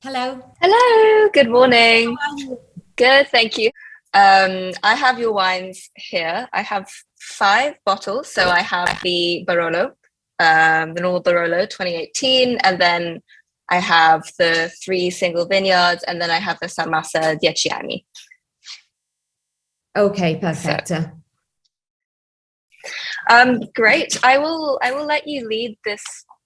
Hello. Hello, good morning. How are you? Good, thank you. I have your wines here. I have five bottles. So I have the Barolo, the normal Barolo 2018, and then I have the three single vineyards, and then I have the San Massa 10 anni. Okay, So, perfect. great. I will let you lead this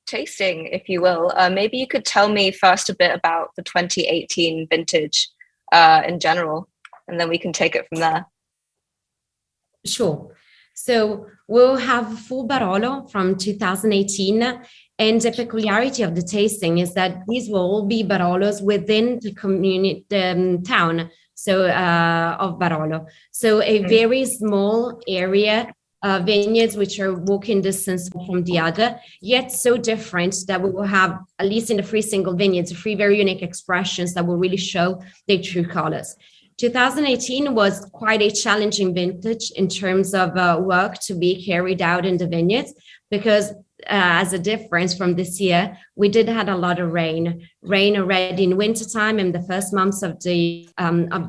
tasting, if you will. Maybe you could tell me first a bit about the 2018 vintage in general, and then we can take it from there. Sure. So we'll have full Barolo from 2018. And the peculiarity of the tasting is that these will all be Barolos within the community, town, of Barolo. So a very small area, vineyards which are walking distance from the other, yet so different that we will have, at least in the three single vineyards, three very unique expressions that will really show their true colors. 2018 was quite a challenging vintage in terms of work to be carried out in the vineyards because as a difference from this year, we did had a lot of rain already in wintertime in the first months of the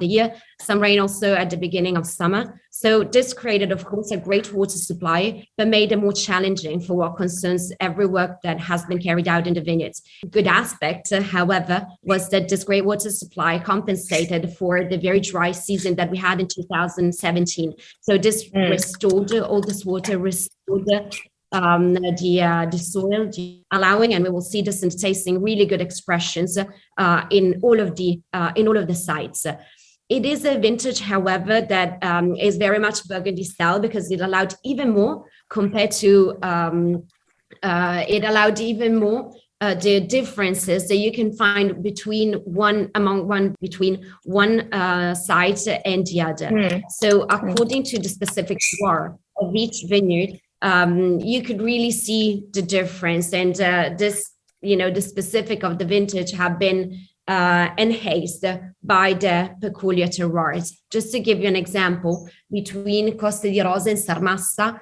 year, some rain also at the beginning of summer. So this created, of course, a great water supply, but made it more challenging for what concerns every work that has been carried out in the vineyards. Good aspect, however, was that this great water supply compensated for the very dry season that we had in 2017. So this restored all this water, restored the soil, allowing, and we will see this in tasting, really good expressions in all of the sites. It is a vintage, however, that is very much Burgundy style because it allowed even more compared to the differences that you can find between one site and the other. So according to the specific terroir of each vineyard, you could really see the difference, and the specific of the vintage have been enhanced by the peculiar terroirs. Just to give you an example, between Costa di Rosa and Sarmassa,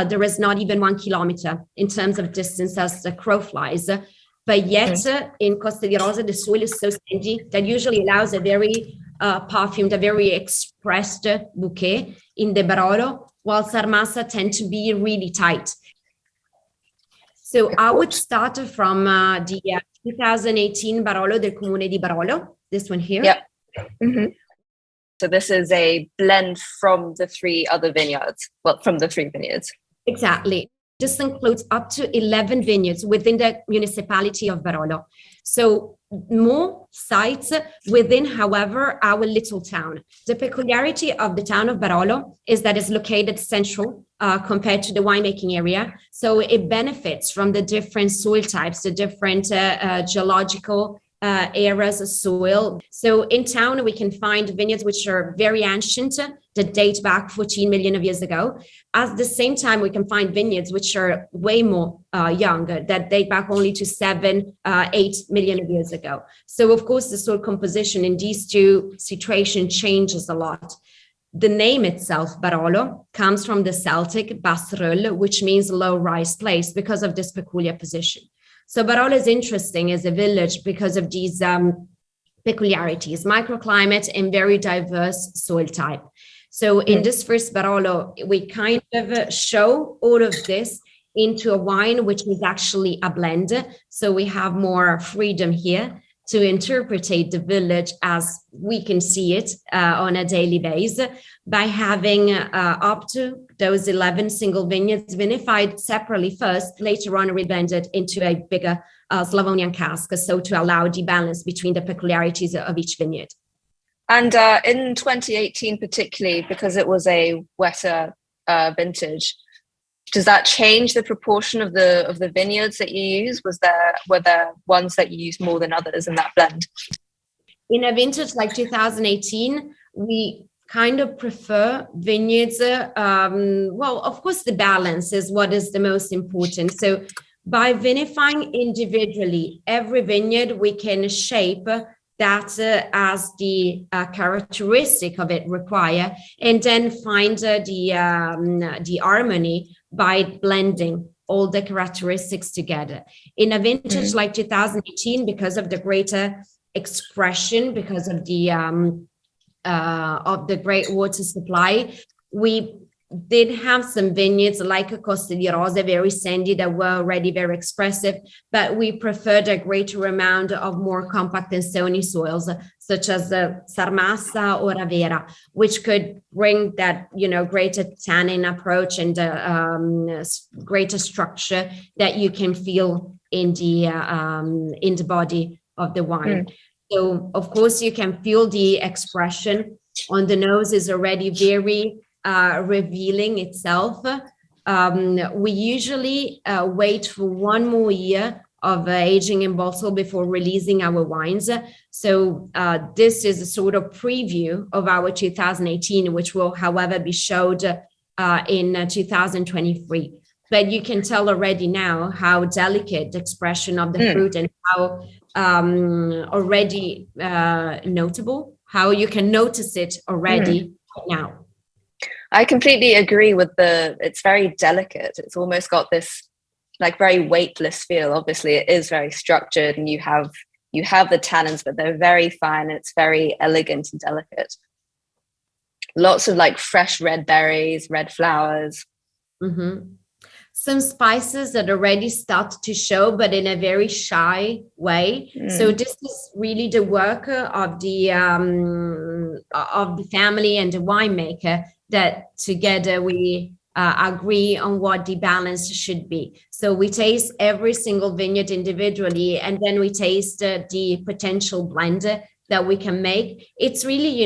there is not even 1 kilometer in terms of distance as the crow flies. But yet, in Costa di Rosa, the soil is so sandy that usually allows a very perfumed, a very expressed bouquet in the Barolo, while Sarmassa tend to be really tight. So I would start from the 2018 Barolo del Comune di Barolo, this one here. Yep. So this is a blend from the three other vineyards, from the three vineyards. Exactly. This includes up to 11 vineyards within the municipality of Barolo. So more sites within, however, our little town. The peculiarity of the town of Barolo is that it's located central compared to the winemaking area. So it benefits from the different soil types, the different geological areas of soil. So in town, we can find vineyards which are very ancient, that date back 14 million of years ago. At the same time, we can find vineyards which are way more younger, that date back only to 7, 8 million of years ago. So of course, the soil composition in these two situations changes a lot. The name itself, Barolo, comes from the Celtic Basrul, which means low-rise place because of this peculiar position. So Barolo is interesting as a village because of these peculiarities, microclimate and very diverse soil type. So in this first Barolo, we kind of show all of this into a wine, which is actually a blend. So we have more freedom here to interpret the village as we can see it on a daily basis by having up to those 11 single vineyards vinified separately first, later on reblended into a bigger Slavonian cask, so to allow the balance between the peculiarities of each vineyard. And in 2018 particularly, because it was a wetter vintage, does that change the proportion of the vineyards that you use? Were there ones that you use more than others in that blend? In a vintage like 2018, we kind of prefer vineyards. Of course, the balance is what is the most important. So by vinifying individually, every vineyard we can shape that as the characteristic of it require, and then find the harmony by blending all the characteristics together. In a vintage like 2018, because of the greater expression because of the great water supply. We did have some vineyards like Costa di Rose, very sandy, that were already very expressive, but we preferred a greater amount of more compact and stony soils, such as Sarmassa or Ravera, which could bring that, greater tannin approach and greater structure that you can feel in the body of the wine. So, of course, you can feel the expression on the nose is already very revealing itself. We usually wait for one more year of aging in bottle before releasing our wines. So this is a sort of preview of our 2018, which will, however, be showed in 2023. But you can tell already now how delicate the expression of the fruit and how already notable, how you can notice it already now. I completely agree with it's very delicate. It's almost got this like very weightless feel. Obviously it is very structured and you have the tannins, but they're very fine. It's very elegant and delicate. Lots of like fresh red berries, red flowers. Some spices that already start to show, but in a very shy way. So this is really the work of the family and the winemaker, that together we agree on what the balance should be. So we taste every single vineyard individually, and then we taste the potential blend that we can make. It's really,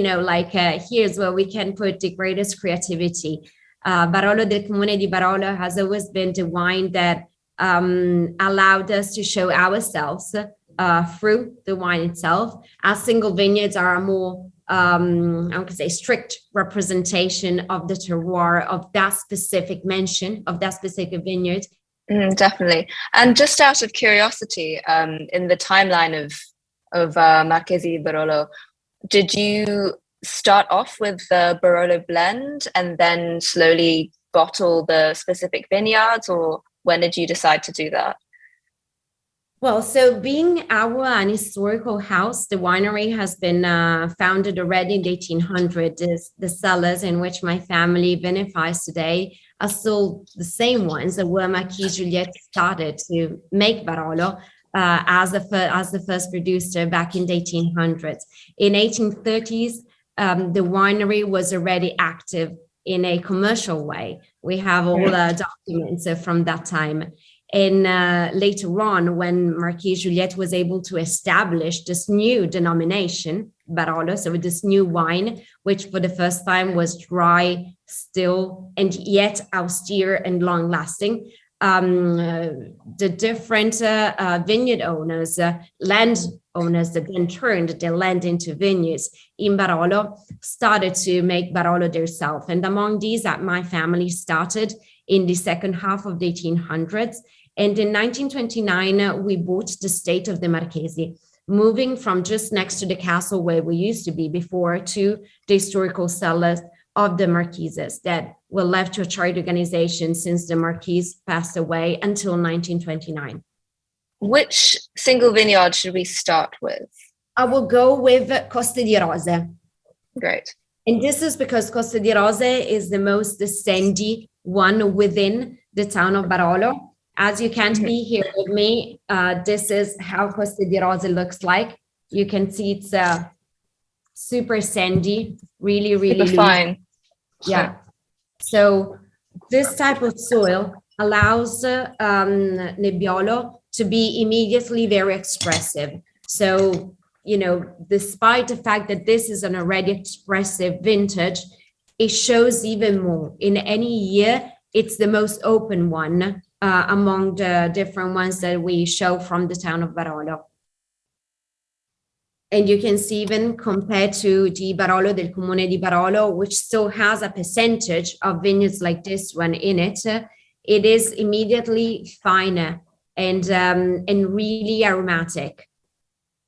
here's where we can put the greatest creativity. Barolo del Comune di Barolo has always been the wine that allowed us to show ourselves through the wine itself. Our single vineyards are a more, I would say, strict representation of the terroir of that specific mention, of that specific vineyard. Definitely. And just out of curiosity, in the timeline of Marchesi di Barolo, did you start off with the Barolo blend and then slowly bottle the specific vineyards, or when did you decide to do that? Well, so being an historical house, the winery has been founded already in the 1800s. The cellars in which my family vinifies today are still the same ones that were Marquis Juliette started to make Barolo as the first producer back in the 1800s. In 1830s, the winery was already active in a commercial way. We have all documents from that time. And later on, when Marquis Juliette was able to establish this new denomination, Barolo, so this new wine, which for the first time was dry, still, and yet austere and long-lasting, the different vineyard owners, land owners that then turned their land into vineyards in Barolo, started to make Barolo themselves. And among these, my family started in the second half of the 1800s. And in 1929, we bought the estate of the Marchesi, moving from just next to the castle where we used to be before to the historical cellars of the Marquises that were left to a charity organization since the Marquis passed away until 1929. Which single vineyard should we start with? I will go with Costa di Rose. Great. And this is because Costa di Rose is the most sandy one within the town of Barolo. As you can't be here with me, this is how Costa di Rose looks like. You can see it's super sandy, really, really super fine. Yeah. So this type of soil allows Nebbiolo to be immediately very expressive. So, despite the fact that this is an already expressive vintage, it shows even more. In any year, it's the most open one among the different ones that we show from the town of Barolo. And you can see even compared to the Barolo del Comune di Barolo, which still has a percentage of vineyards like this one in it, it is immediately finer and really aromatic.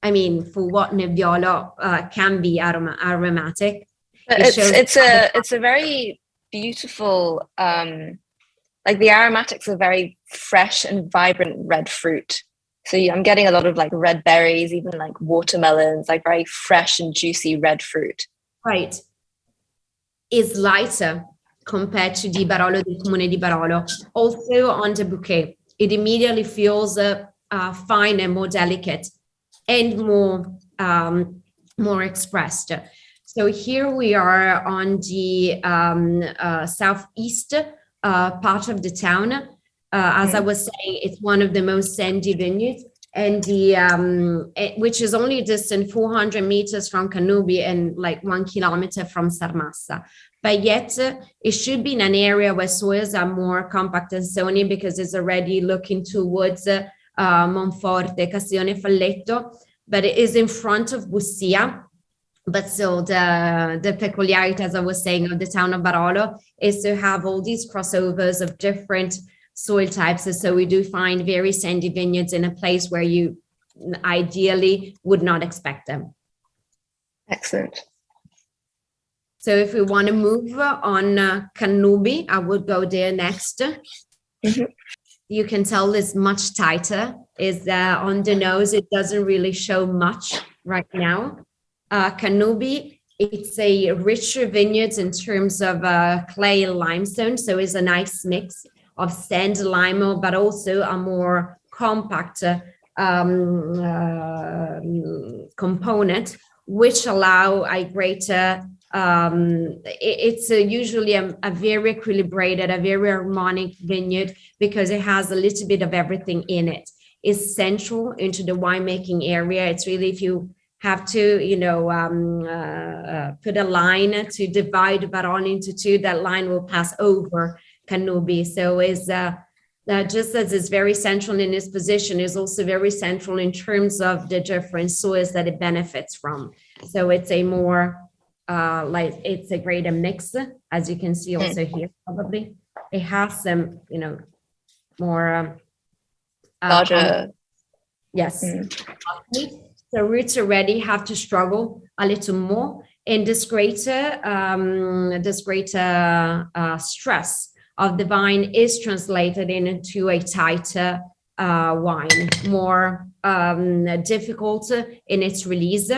I mean, for what Nebbiolo can be aromatic. It's a very beautiful, like the aromatics are very fresh and vibrant red fruit. So I'm getting a lot of like red berries, even like watermelons, like very fresh and juicy red fruit. Right. Is lighter compared to Di Barolo, the Comune di Barolo. Also on the bouquet, it immediately feels fine and more delicate and more expressed. So here we are on the southeast part of the town. As I was saying, it's one of the most sandy vineyards, and which is only distant 400 meters from Canubi and like 1 kilometer from Sarmassa. But yet it should be in an area where soils are more compact and stony, because it's already looking towards Monforte, Castiglione Falletto, but it is in front of Bussia. But so the peculiarity, as I was saying, of the town of Barolo is to have all these crossovers of different soil types. So we do find very sandy vineyards in a place where you ideally would not expect them. Excellent. So if we want to move on Canubi, I would go there next. Mm-hmm. You can tell it's much tighter. Is on the nose, it doesn't really show much right now. Canubi, it's a richer vineyard in terms of clay and limestone. So it's a nice mix of sand, lime, but also a more compact component, which allow a greater, it's usually a very equilibrated, a very harmonic vineyard, because it has a little bit of everything in it. It's central into the winemaking area. It's really, if you have to, put a line to divide Barolo into two, that line will pass over Canubi. So is just as it's very central in its position, is also very central in terms of the different soils that it benefits from. So it's a more it's a greater mix, as you can see also here. Probably it has some, more larger. Yes. The roots already have to struggle a little more, and this greater stress of the vine is translated into a tighter wine, more difficult in its release.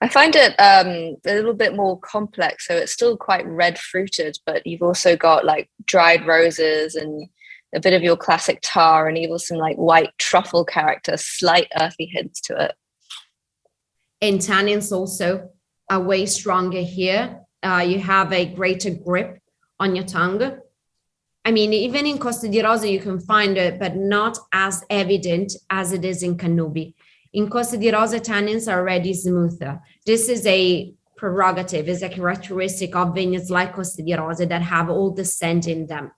I find it a little bit more complex. So it's still quite red fruited, but you've also got like dried roses and a bit of your classic tar, and even some like white truffle character, slight earthy hints to it. And tannins also are way stronger here. You have a greater grip on your tongue. I mean, even in Costa di Rosa, you can find it, but not as evident as it is in Canubi. In Costa di Rosa, tannins are already smoother. This is a prerogative, is a characteristic of vineyards like Costa di Rosa that have all the scent in them.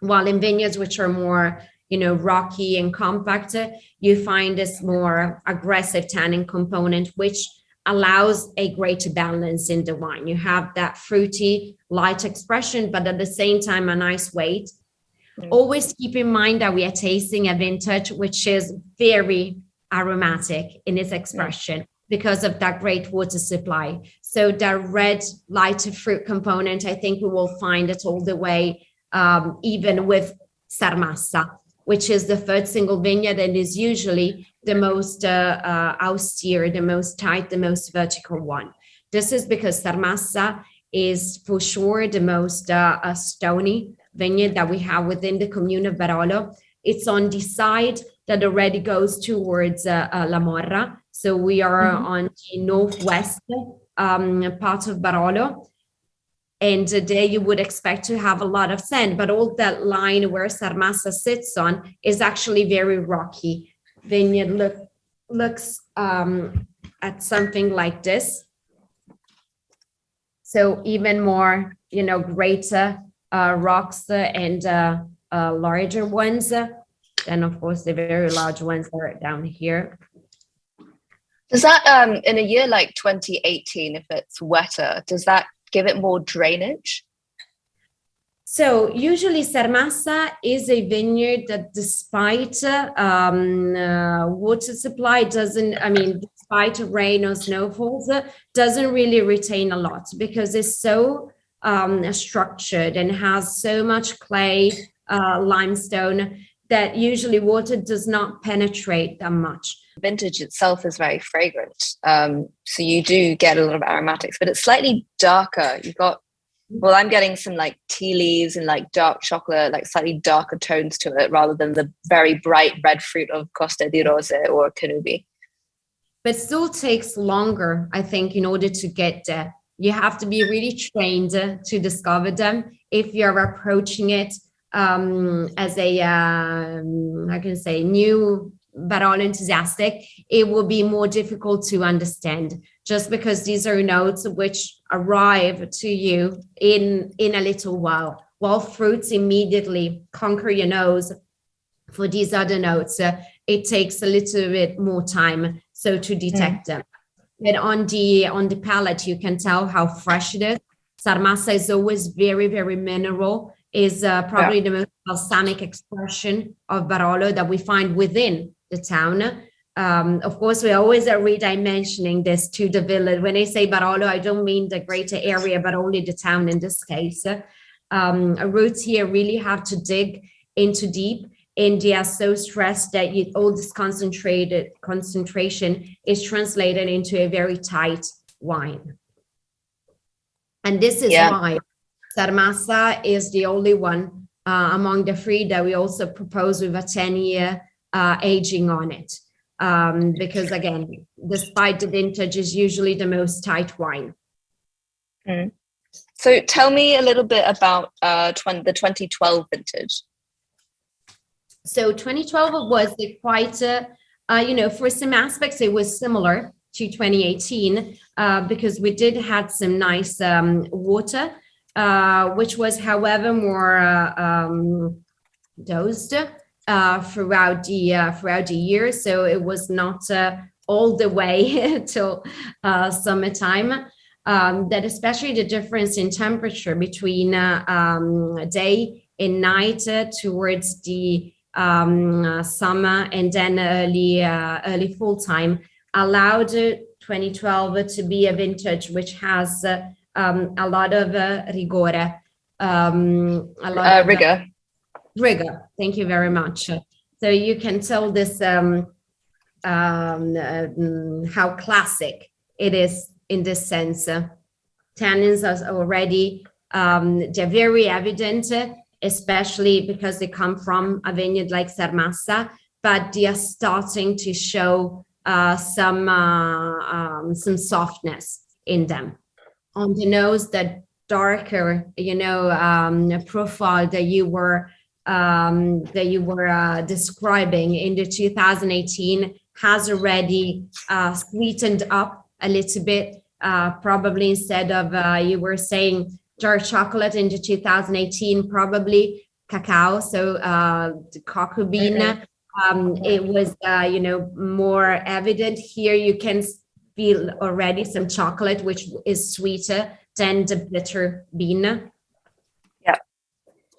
While in vineyards which are more, rocky and compact, you find this more aggressive tannin component, which allows a greater balance in the wine. You have that fruity, light expression, but at the same time, a nice weight. Always keep in mind that we are tasting a vintage which is very aromatic in its expression because of that great water supply. So the red, lighter fruit component, I think we will find it all the way, even with Sarmassa, which is the third single vineyard and is usually the most austere, the most tight, the most vertical one. This is because Sarmassa is for sure the most stony vineyard that we have within the commune of Barolo. It's on the side that already goes towards La Morra. So we are on the northwest part of Barolo. And there you would expect to have a lot of sand, but all that line where Sarmassa sits on is actually very rocky. Vineyard looks at something like this. So even more, greater rocks and larger ones. Then of course the very large ones are down here. Does that in a year like 2018, if it's wetter, does that give it more drainage? So usually Sarmassa is a vineyard that despite water supply despite rain or snowfalls, doesn't really retain a lot because it's so structured and has so much clay, limestone, that usually water does not penetrate that much. Vintage itself is very fragrant. So you do get a lot of aromatics, but it's slightly darker. I'm getting some like tea leaves and like dark chocolate, like slightly darker tones to it rather than the very bright red fruit of Costa di Rose or Canubi. But still takes longer, I think, in order to get there. You have to be really trained to discover them. If you're approaching it as a, I can say, new Barolo enthusiastic, it will be more difficult to understand, just because these are notes which arrive to you in a little while fruits immediately conquer your nose. For these other notes, it takes a little bit more time to detect them. But on the palate, you can tell how fresh it is. Sarmassa is always very, very mineral, is probably the most balsamic expression of Barolo that we find within the town. Of course, we always are redimensioning this to the village. When I say Barolo, I don't mean the greater area, but only the town in this case. Roots here really have to dig into deep, and they are so stressed that all this concentration is translated into a very tight wine. And this is why Sarmassa is the only one among the three that we also propose with a 10-year aging on it. Because again, despite the vintage, is usually the most tight wine. So tell me a little bit about the 2012 vintage. So 2012 was quite, for some aspects, it was similar to 2018 because we did have some nice water, which was, however, more dosed throughout the year. So it was not all the way till summertime. That especially the difference in temperature between day and night towards the summer and then early fall time allowed 2012 to be a vintage which has a lot of rigore, rigor. Thank you very much. So you can tell this how classic it is in this sense. Tannins are already they're very evident, especially because they come from a vineyard like Sarmassa, but they are starting to show some softness in them. On the nose, the darker, profile that you were describing in the 2018 has already sweetened up a little bit. Probably instead of you were saying dark chocolate in the 2018, probably cacao, so the cocoa bean. It was more evident. Here you can feel already some chocolate, which is sweeter than the bitter bean.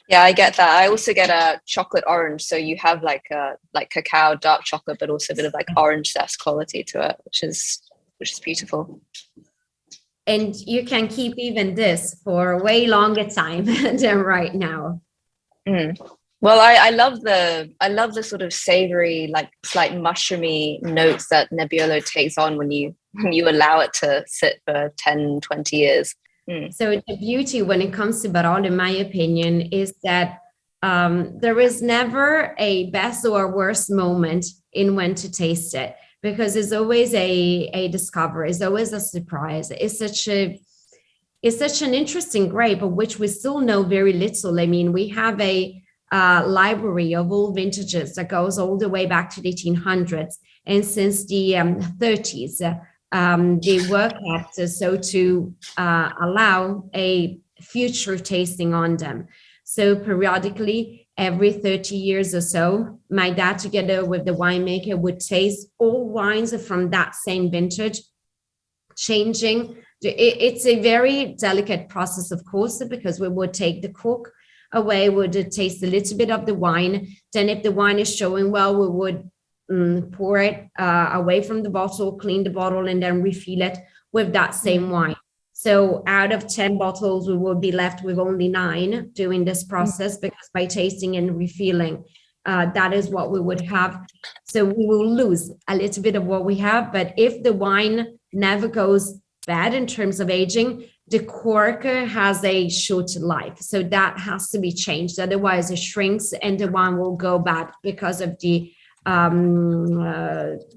Yeah, I get that. I also get a chocolate orange, so you have like cacao, dark chocolate, but also a bit of like orange zest quality to it, which is beautiful. And you can keep even this for a way longer time than right now. Well, I love the sort of savory, like slight mushroomy notes that Nebbiolo takes on when you allow it to sit for 10, 20 years. So the beauty when it comes to Barolo, in my opinion, is that there is never a best or worst moment in when to taste it, because it's always a discovery, it's always a surprise. It's such an interesting grape of which we still know very little. I mean, we have a library of all vintages that goes all the way back to the 1800s, and since the 30s, they work at so to allow a future tasting on them. So periodically, every 30 years or so, my dad, together with the winemaker, would taste all wines from that same vintage, changing. It's a very delicate process, of course, because we would take the cork away, would taste a little bit of the wine. Then if the wine is showing well, we would pour it away from the bottle, clean the bottle, and then refill it with that same wine. So out of 10 bottles, we will be left with only 9 doing this process, because by tasting and refilling, that is what we would have. So we will lose a little bit of what we have. But if the wine never goes bad in terms of aging, the cork has a short life. So that has to be changed. Otherwise, it shrinks and the wine will go bad because of the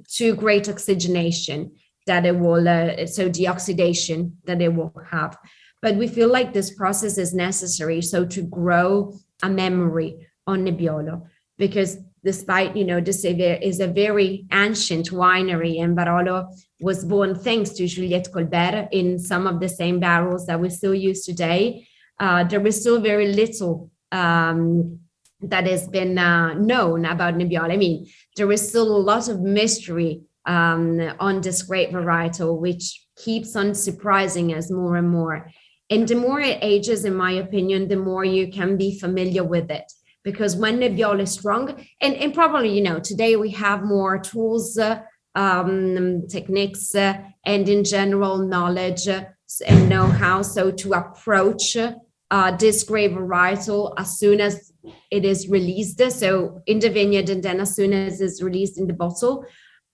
too great oxygenation that it will, so the oxidation that it will have. But we feel like this process is necessary. So to grow a memory on Nebbiolo, because despite, this is a very ancient winery, and Barolo was born thanks to Juliette Colbert in some of the same barrels that we still use today. There is still very little that has been known about Nebbiolo. I mean, there is still a lot of mystery on this great varietal, which keeps on surprising us more and more. And the more it ages, in my opinion, the more you can be familiar with it. Because when Nebbiolo is strong, and probably, today we have more tools, techniques, and in general knowledge and know-how, so to approach this great varietal as soon as it is released, so in the vineyard, and then as soon as it's released in the bottle.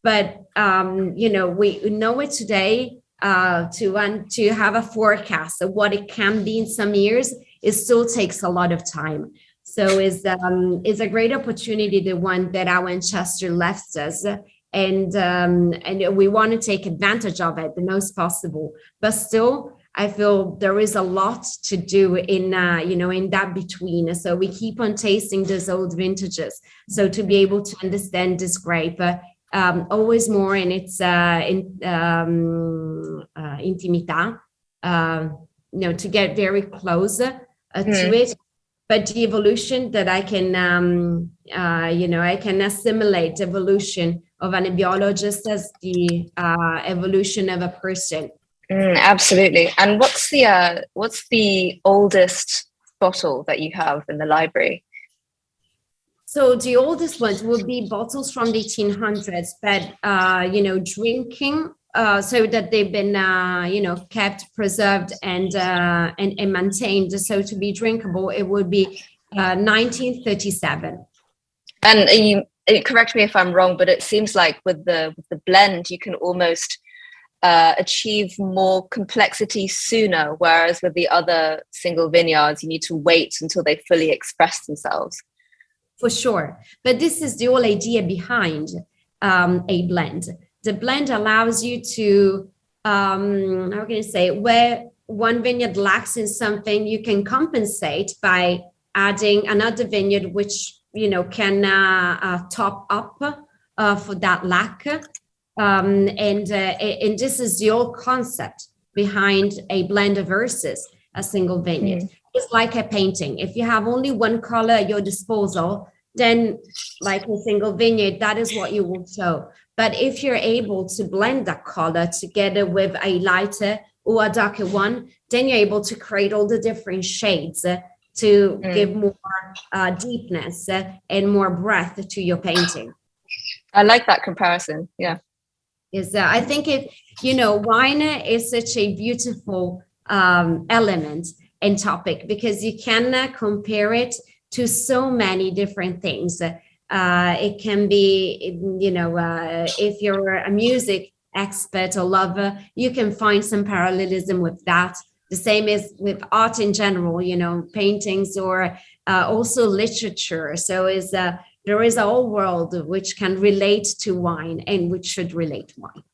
But we know it today. To have a forecast of what it can be in some years, it still takes a lot of time. So is a great opportunity, the one that our ancestor left us, and we want to take advantage of it the most possible. But still, I feel there is a lot to do in in that between. So we keep on tasting those old vintages. So to be able to understand this grape always more in its intimità, to get very close to it. But the evolution that I can, I can assimilate evolution of a Nebbiolo just as the evolution of a person. Absolutely. And what's the oldest bottle that you have in the library? So the oldest ones would be bottles from the 1800s, but drinking. So that they've been, kept, preserved, and maintained. So to be drinkable, it would be 1937. And correct me if I'm wrong, but it seems like with the blend, you can almost achieve more complexity sooner, whereas with the other single vineyards, you need to wait until they fully express themselves. For sure. But this is the whole idea behind a blend. The blend allows you to, where one vineyard lacks in something, you can compensate by adding another vineyard, which, can top up for that lack. And this is the whole concept behind a blend versus a single vineyard. It's like a painting. If you have only one color at your disposal, then like a single vineyard, that is what you will show. But if you're able to blend that color together with a lighter or a darker one, then you're able to create all the different shades to give more deepness and more breadth to your painting. I like that comparison. Yeah. I think wine is such a beautiful element and topic, because you can compare it to so many different things. It can be, if you're a music expert or lover, you can find some parallelism with that. The same is with art in general, paintings or also literature. So there is a whole world which can relate to wine and which should relate to wine.